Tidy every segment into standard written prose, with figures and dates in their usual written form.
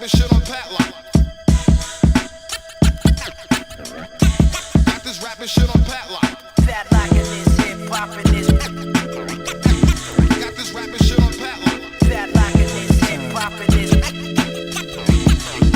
shit on Padlock. Got this rapping shit on Padlock. Padlock in this, hip hop in this. Got this rapping shit on Padlock. Padlock in this, hip hop in this.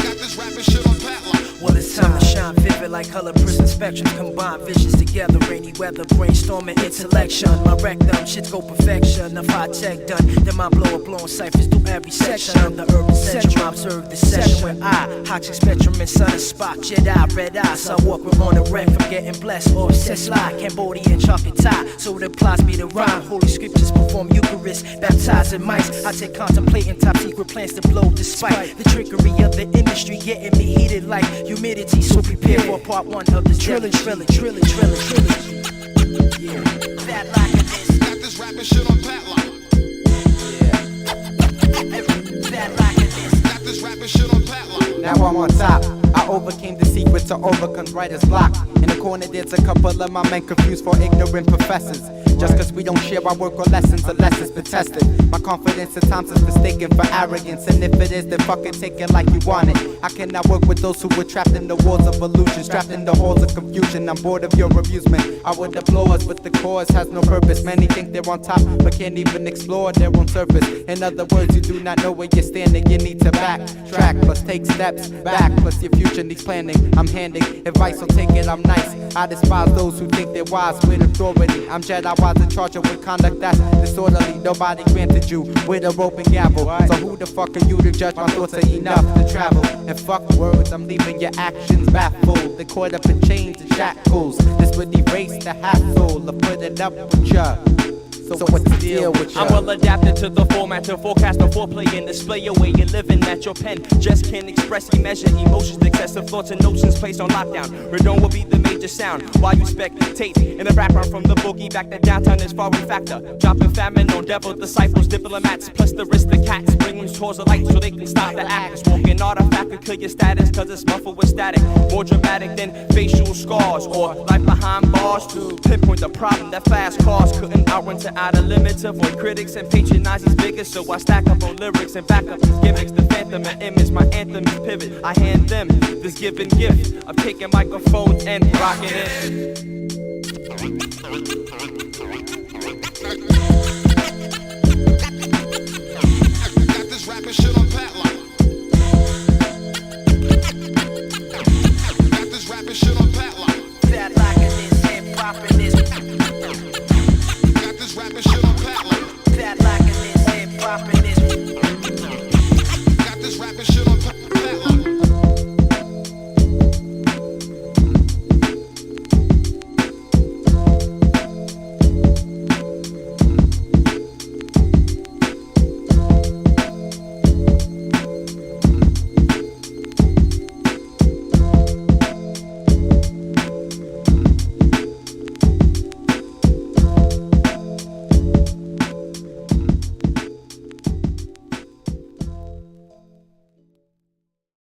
Got this rapping shit on Padlock. Well, it's time to shine vivid like color prison spectrums. Combine visions together, rainy weather, brainstorming intellection. My rectum, shit go perfection. If I tech done, then my blower blowing ciphers through every section. I'm the urban centrum, I observe the session when I, Hoxic spectrum and sun spot, Jedi, red eyes. I walk with on the wreck from getting blessed. Offset slide, Cambodian chocolate tie. So it applies me to rhyme. Holy scriptures perform Eucharist, baptizing mice. I take contemplating top secret plans to blow despite the trickery of the industry getting me heated like humidity. So prepare for part one of this trilogy. Yeah. Padlock in this. Got this rapping shit on Padlock. Padlock in this. Got this rapping shit on Padlock. Now I'm on top. I overcame the secret to overcome writer's block. In the corner there's a couple of my men confused for ignorant professors. Just cause we don't share our work or lessons unless it's been tested. My confidence at times is mistaken for arrogance. And if it is, then fuck it, take it like you want it. I cannot work with those who were trapped in the walls of illusion, trapped in the halls of confusion. I'm bored of your amusement. I would applause, but the cause has no purpose. Many think they're on top, but can't even explore their own surface. In other words, you do not know where you're standing. You need to backtrack, plus take steps back. Plus your future needs planning. I'm handing advice, so take it, I'm nice. I despise those who think they're wise with authority. I'm Jedi wise in charge of with conduct that's disorderly. Nobody granted you with a rope and gavel. So who the fuck are you to judge? My thoughts are enough to travel. And fuck words, I'm leaving your actions baffled. They're caught up in chains and shackles. This would erase the hassle of putting up with ya. So what's the deal with you? I'm well adapted to the format to forecast the foreplay and display a way you're living that your pen just can't express, measure emotions, excessive thoughts and notions placed on lockdown. Radon will be the major sound while you spectate in the background from the boogie back to downtown is foreign factor. Dropping famine on devil disciples, diplomats, plus the aristocrats, bringing towards the light so they can stop the act. Walking artifact could kill your status cause it's muffled with static. More dramatic than facial scars or life behind bars to pinpoint the problem that fast cars couldn't outrun to out of limit to avoid critics and patronize these bigots. So I stack up on lyrics and back up these gimmicks. The phantom and image, my anthem is pivot. I hand them this given gift of taking microphones and rocking it.